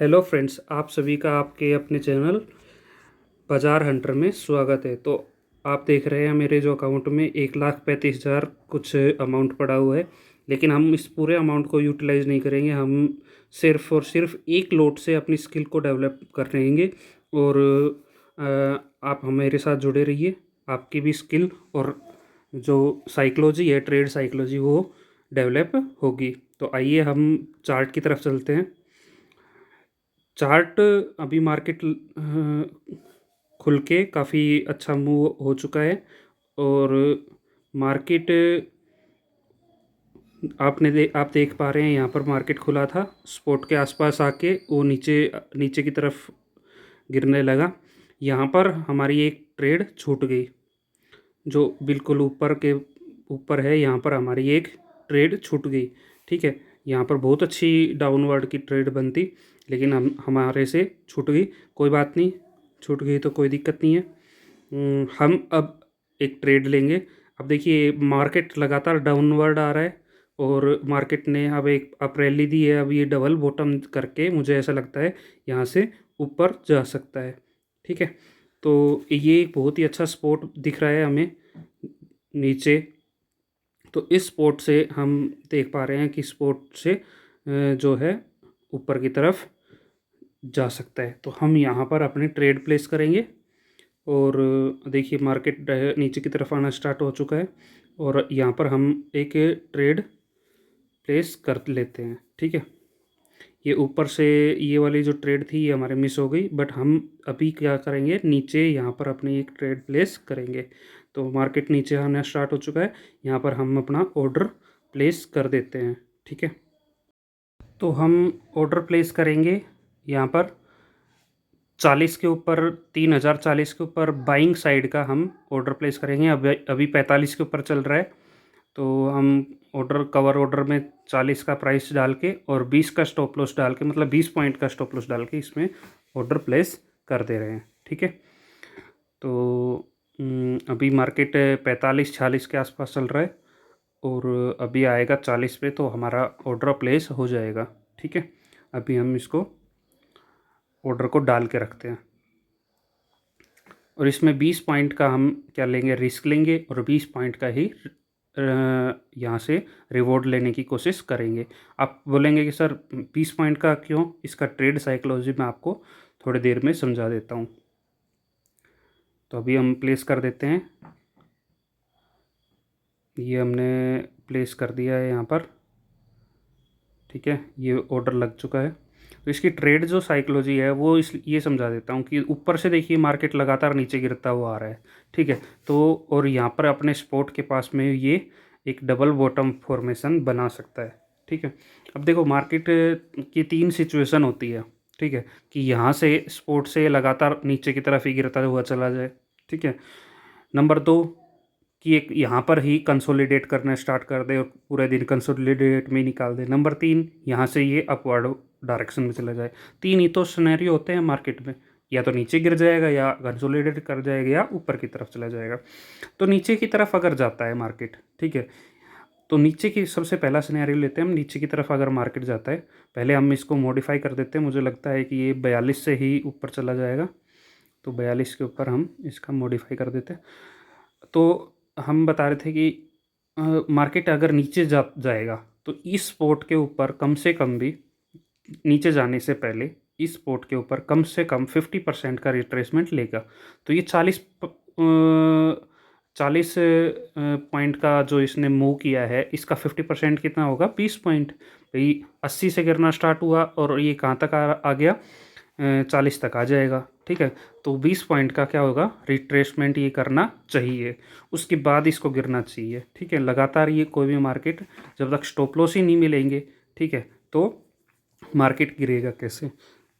Hello friends, आप सभी का आपके अपने चैनल बाजार हंटर में स्वागत है। तो आप देख रहे हैं मेरे जो अकाउंट में 1,35,000 कुछ अमाउंट पड़ा हुआ है, लेकिन हम इस पूरे अमाउंट को यूटिलाइज़ नहीं करेंगे। हम सिर्फ़ और सिर्फ एक लोट से अपनी स्किल को डेवलप कर रहेंगे। और आप मेरे साथ जुड़े रहिए, आपकी भी स्किल और जो साइकोलॉजी है, ट्रेड साइकोलॉजी, वो डेवलप होगी। तो आइए हम चार्ट की तरफ चलते हैं। चार्ट अभी मार्केट खुल के काफ़ी अच्छा मूव हो चुका है। और मार्केट आप देख पा रहे हैं, यहाँ पर मार्केट खुला था, स्पॉट के आसपास आके वो नीचे नीचे की तरफ गिरने लगा। यहाँ पर हमारी एक ट्रेड छूट गई जो बिल्कुल ऊपर के ऊपर है। यहाँ पर हमारी एक ट्रेड छूट गई। ठीक है, यहाँ पर बहुत अच्छी डाउनवर्ड की ट्रेड बनती, लेकिन हमारे से छूट गई। कोई बात नहीं, छूट गई तो कोई दिक्कत नहीं है। हम अब एक ट्रेड लेंगे। अब देखिए मार्केट लगातार डाउनवर्ड आ रहा है और मार्केट ने अब एक अप रैली दी है। अब ये डबल बॉटम करके मुझे ऐसा लगता है यहाँ से ऊपर जा सकता है। ठीक है, तो ये एक बहुत ही अच्छा स्पॉट दिख रहा है हमें नीचे। तो इस स्पॉट से हम देख पा रहे हैं कि स्पॉट से जो है ऊपर की तरफ जा सकता है। तो हम यहाँ पर अपनी ट्रेड प्लेस करेंगे। और देखिए मार्केट नीचे की तरफ आना स्टार्ट हो चुका है और यहाँ पर हम एक ट्रेड प्लेस कर लेते हैं। ठीक है, ये ऊपर से ये वाली जो ट्रेड थी ये हमारे मिस हो गई, बट हम अभी क्या करेंगे, नीचे यहाँ पर अपनी एक ट्रेड प्लेस करेंगे। तो मार्केट नीचे आना स्टार्ट हो चुका है, यहाँ पर हम अपना ऑर्डर प्लेस कर देते हैं। ठीक है, तो हम ऑर्डर प्लेस करेंगे यहाँ पर 40 के ऊपर, 3,040 के ऊपर बाइंग साइड का हम ऑर्डर प्लेस करेंगे। अभी 45 के ऊपर चल रहा है, तो हम ऑर्डर कवर ऑर्डर में 40 का प्राइस डाल के और 20 का स्टॉप लॉस डाल के, मतलब 20 पॉइंट का स्टॉप लॉस डाल के इसमें ऑर्डर प्लेस कर दे रहे हैं। ठीक है, तो अभी मार्केट 45-46 के आसपास चल रहा है और अभी आएगा 40 पे तो हमारा ऑर्डर प्लेस हो जाएगा। ठीक है, अभी हम इसको ऑर्डर को डाल के रखते हैं और इसमें 20 पॉइंट का हम क्या लेंगे, रिस्क लेंगे और 20 पॉइंट का ही यहाँ से रिवॉर्ड लेने की कोशिश करेंगे। आप बोलेंगे कि सर 20 पॉइंट का क्यों, इसका ट्रेड साइकोलॉजी मैं आपको थोड़ी देर में समझा देता हूँ। तो अभी हम प्लेस कर देते हैं, ये हमने प्लेस कर दिया है यहाँ पर। ठीक है, ये ऑर्डर लग चुका है। तो इसकी ट्रेड जो साइकोलॉजी है वो ये समझा देता हूँ कि ऊपर से देखिए मार्केट लगातार नीचे गिरता हुआ आ रहा है। ठीक है, तो और यहाँ पर अपने स्पॉट के पास में ये एक डबल बॉटम फॉर्मेशन बना सकता है। ठीक है, अब देखो मार्केट की 3 सिचुएशन होती है। ठीक है, कि यहाँ से स्पॉट से लगातार नीचे की तरफ ही गिरता हुआ चला जाए। ठीक है, नंबर 2 कि एक यहाँ पर ही कंसोलिडेट करना स्टार्ट कर दे और पूरे दिन कंसोलिडेट में निकाल दे। नंबर 3, यहाँ से ये अपवर्ड डायरेक्शन में चला जाए। 3 ही तो सिनेरियो होते हैं मार्केट में, या तो नीचे गिर जाएगा या कंसोलिडेट कर जाएगा या ऊपर की तरफ चला जाएगा। तो नीचे की तरफ अगर जाता है मार्केट, ठीक है, तो नीचे की सबसे पहला सिनेरियो लेते हैं हम। नीचे की तरफ अगर मार्केट जाता है, पहले हम इसको मॉडिफाई कर देते हैं। मुझे लगता है कि ये 42 से ही ऊपर चला जाएगा, तो 42 के ऊपर हम इसका मॉडिफाई कर देते हैं। तो हम बता रहे थे कि मार्केट अगर नीचे जाएगा तो इस स्पॉट के ऊपर कम से कम भी, नीचे जाने से पहले इस स्पॉट के ऊपर कम से कम 50% का रिट्रेसमेंट लेगा। तो ये 40 पॉइंट का जो इसने मूव किया है, इसका 50% कितना होगा, 20 पॉइंट। भाई 80 से गिरना स्टार्ट हुआ और ये कहाँ तक आ गया, 40 तक आ जाएगा। ठीक है, तो 20 पॉइंट का क्या होगा, रिट्रेसमेंट ये करना चाहिए, उसके बाद इसको गिरना चाहिए। ठीक है, लगातार ये कोई भी मार्केट जब तक स्टॉप लॉस ही नहीं मिलेंगे, ठीक है, तो मार्केट गिरेगा कैसे।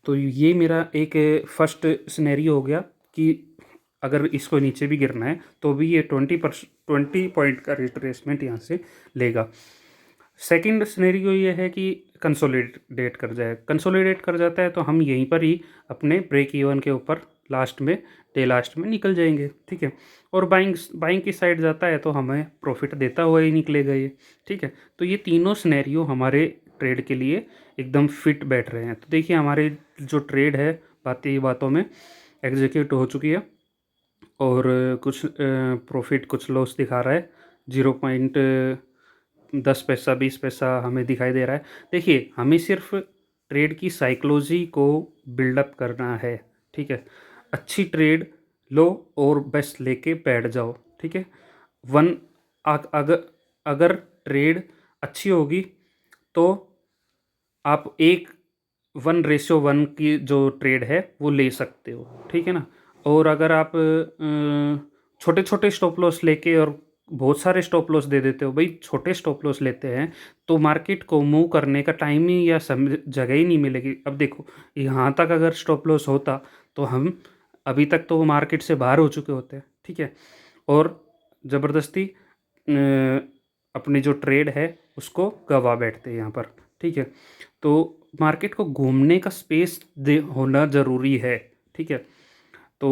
तो ये मेरा एक फर्स्ट सिनेरियो हो गया कि अगर इसको नीचे भी गिरना है तो भी ये 20 पॉइंट का रिट्रेसमेंट यहाँ से लेगा। सेकंड सिनेरियो ये है कि कंसोलिडेट कर जाए, कंसोलिडेट कर जाता है तो हम यहीं पर ही अपने ब्रेक इवन के ऊपर लास्ट में, डे लास्ट में निकल जाएंगे। ठीक है, और बाइंग की साइड जाता है तो हमें प्रॉफिट देता हुआ ही निकलेगा ये। ठीक है, तो ये तीनों सिनेरियो हमारे ट्रेड के लिए एकदम फिट बैठ रहे हैं। तो देखिए हमारी जो ट्रेड है बातें ही बातों में एग्जीक्यूट हो चुकी है और कुछ प्रॉफिट कुछ लॉस दिखा रहा है। 0.10 पैसा 20 पैसा हमें दिखाई दे रहा है। देखिए हमें सिर्फ ट्रेड की साइकोलॉजी को बिल्डअप करना है, ठीक है। अच्छी ट्रेड लो और बस लेके बैठ जाओ, ठीक है। वन अगर अगर ट्रेड अच्छी होगी तो आप 1:1 की जो ट्रेड है वो ले सकते हो, ठीक है ना। और अगर आप छोटे छोटे स्टॉप लॉस लेके और बहुत सारे स्टॉप लॉस दे देते हो, भाई छोटे स्टॉप लॉस लेते हैं तो मार्केट को मूव करने का टाइम ही या समय जगह ही नहीं मिलेगी। अब देखो यहाँ तक अगर स्टॉप लॉस होता तो हम अभी तक तो मार्केट से बाहर हो चुके होते हैं, ठीक है। और ज़बरदस्ती अपनी जो ट्रेड है उसको गवा बैठते हैं यहाँ पर, ठीक है। तो मार्केट को घूमने का स्पेस दे होना ज़रूरी है, ठीक है। तो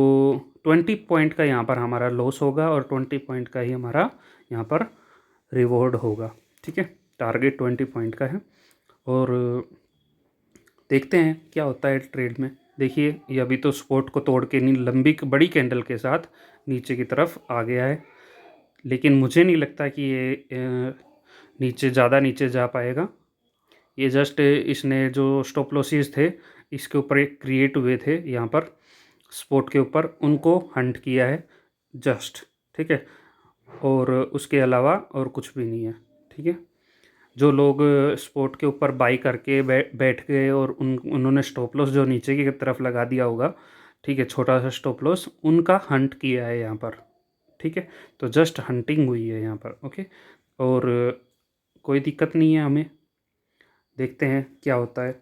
20 पॉइंट का यहाँ पर हमारा लॉस होगा और 20 पॉइंट का ही हमारा यहाँ पर रिवॉर्ड होगा, ठीक है। टारगेट 20 पॉइंट का है और देखते हैं क्या होता है ट्रेड में। देखिए ये अभी तो सपोर्ट को तोड़ के नहीं लंबी बड़ी कैंडल के साथ नीचे की तरफ आ गया है, लेकिन मुझे नहीं लगता कि ये नीचे ज़्यादा नीचे जा पाएगा। ये जस्ट इसने जो स्टॉप लॉसेस थे इसके ऊपर एक क्रिएट हुए थे यहाँ पर स्पॉट के ऊपर, उनको हंट किया है जस्ट, ठीक है। और उसके अलावा और कुछ भी नहीं है, ठीक है। जो लोग स्पॉट के ऊपर बाई करके बैठ गए और उन्होंने स्टॉप लॉस जो नीचे की तरफ लगा दिया होगा, ठीक है, छोटा सा स्टॉप लॉस उनका हंट किया है यहाँ पर, ठीक है। तो जस्ट हंटिंग हुई है यहाँ पर, ओके। और कोई दिक्कत नहीं है हमें, देखते हैं क्या होता है।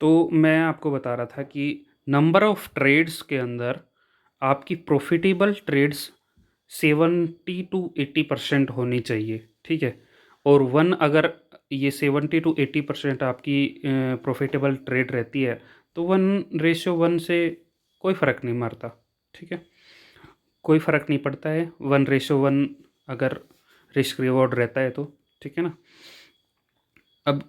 तो मैं आपको बता रहा था कि नंबर ऑफ़ ट्रेड्स के अंदर आपकी प्रॉफिटेबल ट्रेड्स 70 to 80% होनी चाहिए, ठीक है। और वन अगर ये 70 to 80% आपकी प्रॉफिटेबल ट्रेड रहती है तो 1:1 से कोई फ़र्क नहीं मारता, ठीक है। कोई फ़र्क नहीं पड़ता है 1:1 अगर रिस्क रिवॉर्ड रहता है तो, ठीक है ना। अब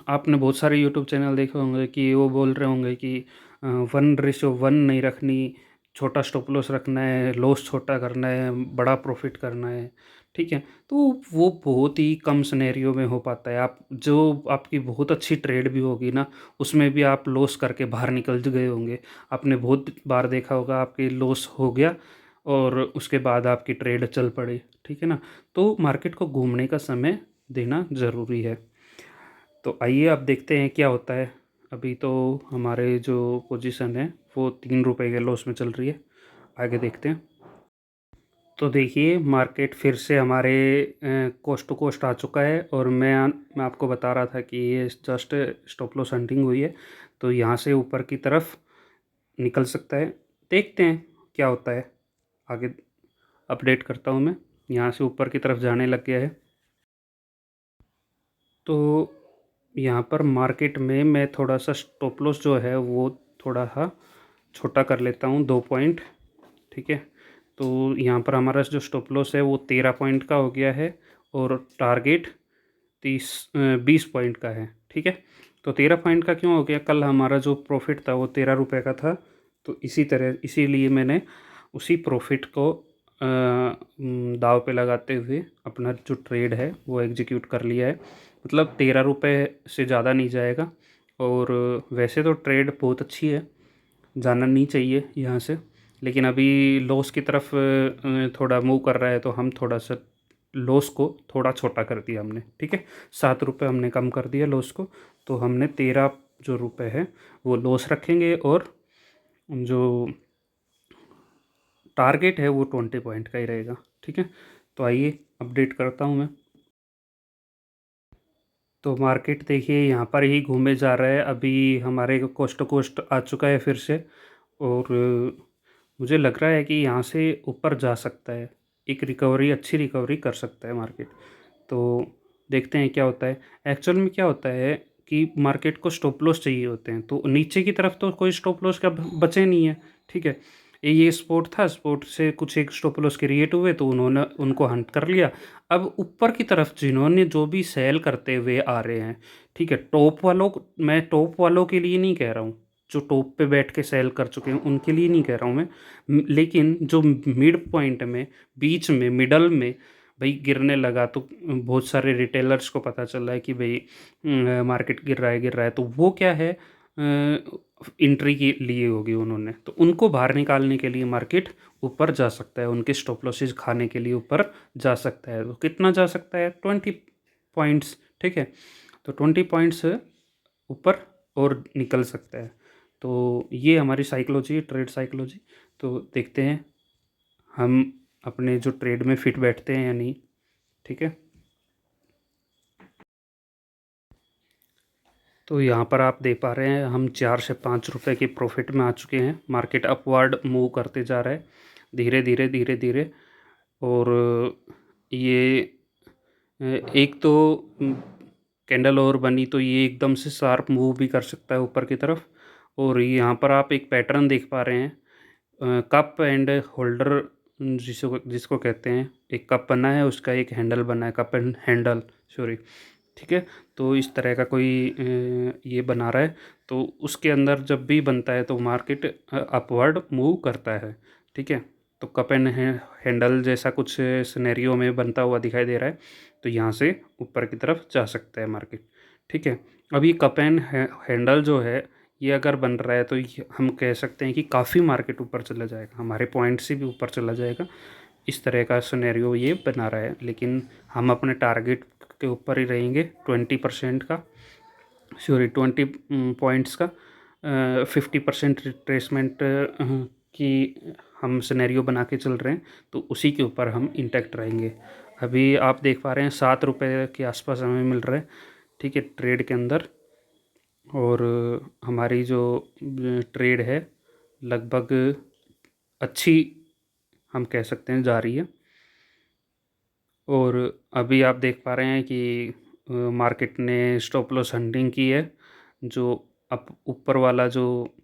आपने बहुत सारे यूट्यूब चैनल देखे होंगे कि वो बोल रहे होंगे कि 1:1 नहीं रखनी, छोटा स्टॉप लॉस रखना है, लॉस छोटा करना है, बड़ा प्रॉफिट करना है, ठीक है। तो वो बहुत ही कम सिनेरियो में हो पाता है। आप जो आपकी बहुत अच्छी ट्रेड भी होगी ना उसमें भी आप लॉस करके बाहर निकल गए होंगे। आपने बहुत बार देखा होगा आपके लॉस हो गया और उसके बाद आपकी ट्रेड चल पड़ी, ठीक है ना। तो मार्केट को घूमने का समय देना ज़रूरी है। तो आइए अब देखते हैं क्या होता है। अभी तो हमारे जो पोजीशन है वो 3 रुपए के लॉस में चल रही है, आगे देखते हैं। तो देखिए मार्केट फिर से हमारे कोस्ट टू कोस्ट आ चुका है और मैं आपको बता रहा था कि ये जस्ट स्टॉप लॉस हंटिंग हुई है, तो यहाँ से ऊपर की तरफ निकल सकता है। देखते हैं क्या होता है, आगे अपडेट करता हूँ मैं। यहाँ से ऊपर की तरफ जाने लग गया है। तो यहाँ पर मार्केट में मैं थोड़ा सा स्टॉप लॉस जो है वो थोड़ा सा छोटा कर लेता हूँ, 2 पॉइंट, ठीक है। तो यहाँ पर हमारा जो स्टॉप लॉस है वो 13 पॉइंट का हो गया है और टारगेट 20 पॉइंट का है, ठीक है। तो 13 पॉइंट का क्यों हो गया, कल हमारा जो प्रॉफिट था वो 13 रुपये का था, तो इसीलिए मैंने उसी प्रॉफिट को दाव पे लगाते हुए अपना जो ट्रेड है वो एग्जीक्यूट कर लिया है। मतलब 13 रुपये से ज़्यादा नहीं जाएगा। और वैसे तो ट्रेड बहुत अच्छी है, जाना नहीं चाहिए यहाँ से, लेकिन अभी लॉस की तरफ थोड़ा मूव कर रहा है तो हम थोड़ा सा लॉस को थोड़ा छोटा कर दिया हमने, ठीक है। 7 रुपये हमने कम कर दिया लॉस को, तो हमने 13 जो रुपये है वो लॉस रखेंगे और जो टारगेट है वो 20 पॉइंट का ही रहेगा, ठीक है। तो आइए अपडेट करता हूँ मैं। तो मार्केट देखिए यहाँ पर ही घूमे जा रहा है, अभी हमारे कोस्ट टू कोस्ट आ चुका है फिर से और मुझे लग रहा है कि यहाँ से ऊपर जा सकता है, एक रिकवरी अच्छी रिकवरी कर सकता है मार्केट। तो देखते हैं क्या होता है। एक्चुअल में क्या होता है कि मार्केट को स्टॉप लॉस चाहिए होते हैं, तो नीचे की तरफ तो कोई स्टॉप लॉस का बचे नहीं है, ठीक है। ये स्पॉट था, स्पॉट से कुछ एक स्टॉप लॉस क्रिएट हुए तो उन्होंने उनको हंट कर लिया। अब ऊपर की तरफ जिन्होंने जो भी सेल करते हुए आ रहे हैं, ठीक है, टॉप वालों मैं टॉप वालों के लिए नहीं कह रहा हूँ, जो टॉप पे बैठ के सेल कर चुके हैं उनके लिए नहीं कह रहा हूँ मैं, लेकिन जो मिड पॉइंट में, बीच में, मिडल में भाई गिरने लगा तो बहुत सारे रिटेलर्स को पता चल रहा है कि भाई मार्केट गिर रहा है, तो वो क्या है, एंट्री के लिए होगी उन्होंने, तो उनको बाहर निकालने के लिए मार्केट ऊपर जा सकता है, उनके स्टॉप लॉसेस खाने के लिए ऊपर जा सकता है। तो कितना जा सकता है? 20 पॉइंट्स, ठीक है, तो 20 पॉइंट्स ऊपर और निकल सकता है। तो ये हमारी साइकोलॉजी है, ट्रेड साइकोलॉजी। तो देखते हैं हम अपने जो ट्रेड में फिट बैठते हैं या नहीं, ठीक है। तो यहाँ पर आप देख पा रहे हैं हम 4 से 5 रुपए के प्रॉफिट में आ चुके हैं। मार्केट अपवर्ड मूव करते जा रहा है धीरे धीरे धीरे धीरे। और ये एक तो कैंडल और बनी तो ये एकदम से शार्प मूव भी कर सकता है ऊपर की तरफ। और यहाँ पर आप एक पैटर्न देख पा रहे हैं, कप एंड होल्डर जिसको जिसको कहते हैं। एक कप बना है, उसका एक हैंडल बना है, कप एंड हैंडल, सॉरी, ठीक है। तो इस तरह का कोई ये बना रहा है, तो उसके अंदर जब भी बनता है तो मार्केट अपवर्ड मूव करता है, ठीक है। तो कप एंड हैंडल जैसा कुछ सिनेरियो में बनता हुआ दिखाई दे रहा है, तो यहाँ से ऊपर की तरफ जा सकता है मार्केट, ठीक है। अब ये कप एंड हैंडल जो है ये अगर बन रहा है तो हम कह सकते हैं कि काफ़ी मार्केट ऊपर चला जाएगा, हमारे पॉइंट से भी ऊपर चला जाएगा। इस तरह का सिनेरियो ये बना रहा है, लेकिन हम अपने टारगेट के ऊपर ही रहेंगे 20% का, सॉरी 20 पॉइंट्स का। 50% रिट्रेसमेंट की हम सिनेरियो बना के चल रहे हैं, तो उसी के ऊपर हम इंटैक्ट रहेंगे। अभी आप देख पा रहे हैं 7 रुपये के आसपास हमें मिल रहा है, ठीक है, ट्रेड के अंदर। और हमारी जो ट्रेड है लगभग अच्छी हम कह सकते हैं जा रही है। और अभी आप देख पा रहे हैं कि मार्केट ने स्टॉप लॉस हंटिंग की है, जो अप ऊपर वाला जो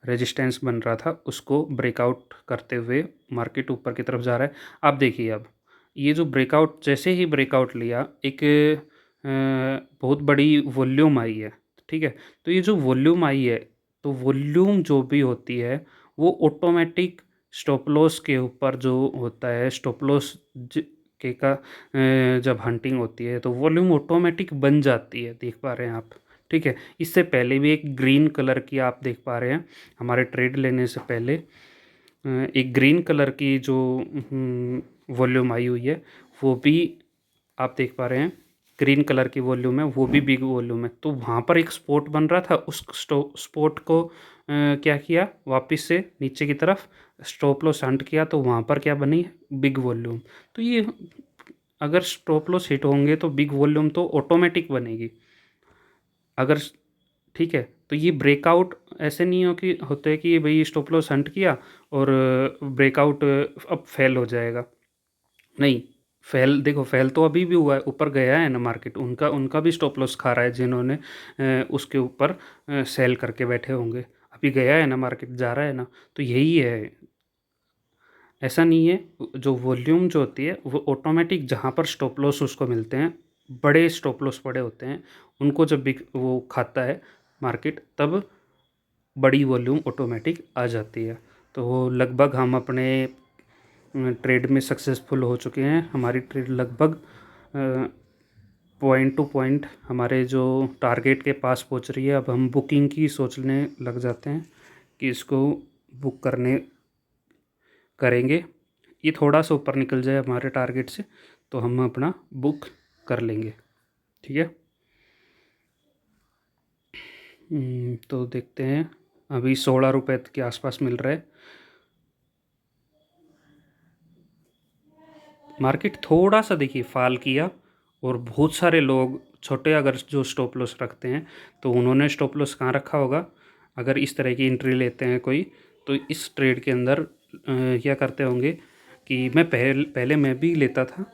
रेजिस्टेंस बन रहा था उसको ब्रेकआउट करते हुए मार्केट ऊपर की तरफ जा रहा है। आप देखिए अब ये जो ब्रेकआउट, जैसे ही ब्रेकआउट लिया एक बहुत बड़ी वॉल्यूम आई है, ठीक है। तो ये जो वॉल्यूम आई है, तो वॉल्यूम जो भी होती है वो ऑटोमेटिक स्टॉप लॉस के ऊपर जो होता है, स्टॉप लॉस के का जब हंटिंग होती है तो वॉल्यूम ऑटोमेटिक बन जाती है, देख पा रहे हैं आप, ठीक है। इससे पहले भी एक ग्रीन कलर की आप देख पा रहे हैं, हमारे ट्रेड लेने से पहले एक ग्रीन कलर की जो वॉल्यूम आई हुई है, वो भी आप देख पा रहे हैं, ग्रीन कलर की वॉल्यूम है, वो भी बिग वॉल्यूम है। तो वहाँ पर एक स्पॉट बन रहा था, उस स्पॉट को क्या किया, वापस से नीचे की तरफ स्टॉप लॉस हंट किया, तो वहाँ पर क्या बनी, बिग वॉल्यूम। तो ये अगर स्टॉप लॉस हिट होंगे तो बिग वॉल्यूम तो ऑटोमेटिक बनेगी अगर, ठीक है। तो ये ब्रेकआउट ऐसे नहीं हो कि होते हैं कि भाई स्टॉप लॉस हंट किया और ब्रेकआउट अब फेल हो जाएगा, नहीं। फेल देखो, फेल तो अभी भी हुआ है, ऊपर गया है ना मार्केट, उनका उनका भी स्टॉप लॉस खा रहा है जिन्होंने उसके ऊपर सेल करके बैठे होंगे। अभी गया है ना मार्केट, जा रहा है ना, तो यही है। ऐसा नहीं है, जो वॉल्यूम जो होती है वो ऑटोमेटिक जहाँ पर स्टॉप लॉस उसको मिलते हैं, बड़े स्टॉप लॉस पड़े होते हैं, उनको जब भी वो खाता है मार्केट, तब बड़ी वॉल्यूम ऑटोमेटिक आ जाती है। तो लगभग हम अपने ट्रेड में सक्सेसफुल हो चुके हैं। हमारी ट्रेड लगभग पॉइंट टू पॉइंट हमारे जो टारगेट के पास पहुंच रही है। अब हम बुकिंग की सोचने लग जाते हैं कि इसको बुक करेंगे। ये थोड़ा सा ऊपर निकल जाए हमारे टारगेट से तो हम अपना बुक कर लेंगे, ठीक है। तो देखते हैं, अभी 16 रुपये के आसपास मिल रहा है। मार्केट थोड़ा सा देखिए फॉल किया, और बहुत सारे लोग छोटे अगर जो स्टॉप लॉस रखते हैं तो उन्होंने स्टॉप लॉस कहाँ रखा होगा, अगर इस तरह की एंट्री लेते हैं कोई, तो इस ट्रेड के अंदर क्या करते होंगे कि पहले मैं भी लेता था,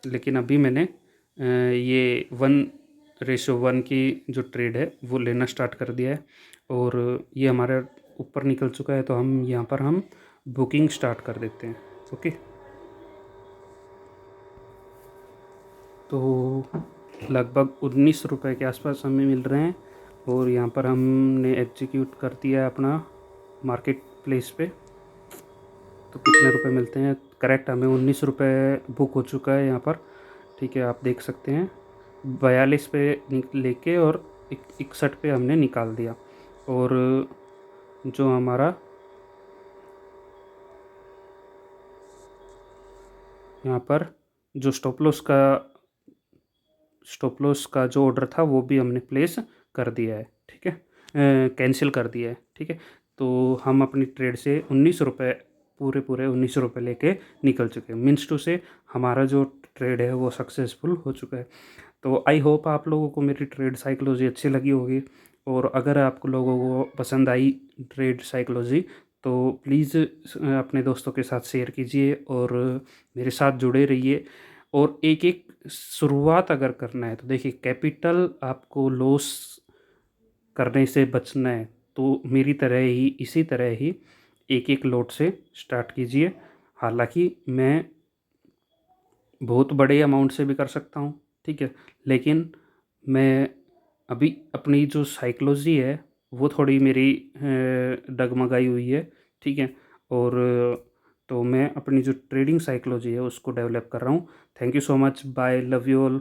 लेकिन अभी मैंने ये 1:1 की जो ट्रेड है वो लेना स्टार्ट कर दिया है। और ये हमारा ऊपर निकल चुका है, तो हम यहाँ पर हम बुकिंग स्टार्ट कर देते हैं। ओके, तो लगभग 19 रुपये के आसपास हमें मिल रहे हैं, और यहाँ पर हमने एग्जीक्यूट कर दिया है अपना मार्केट प्लेस पे। तो कितने रुपए मिलते हैं? करेक्ट, हमें 19 रुपये बुक हो चुका है यहाँ पर। ठीक है, आप देख सकते हैं 42 पे लेके और 61 पे हमने निकाल दिया। और जो हमारा यहाँ पर जो स्टॉप लॉस का जो ऑर्डर था वो भी हमने प्लेस कर दिया है। ठीक है, कैंसिल कर दिया है। ठीक है, तो हम अपनी ट्रेड से 19 रुपये पूरे 19 रुपये लेके निकल चुके हैं। मीन्स टू से हमारा जो ट्रेड है वो सक्सेसफुल हो चुका है। तो आई होप आप लोगों को मेरी ट्रेड साइकोलॉजी अच्छी लगी होगी, और अगर आप लोगों को पसंद आई ट्रेड साइकोलॉजी तो प्लीज़ अपने दोस्तों के साथ शेयर कीजिए और मेरे साथ जुड़े रहिए। और एक एक शुरुआत अगर करना है तो देखिए, कैपिटल आपको लॉस करने से बचना है तो मेरी तरह ही, इसी तरह ही एक एक लॉट से स्टार्ट कीजिए। हालांकि मैं बहुत बड़े अमाउंट से भी कर सकता हूँ, ठीक है, लेकिन मैं अभी अपनी जो साइकोलॉजी है वो थोड़ी मेरी डगमगाई हुई है। ठीक है, और तो मैं अपनी जो ट्रेडिंग साइकोलॉजी है उसको डेवलप कर रहा हूँ। Thank you so much, bye, love you all.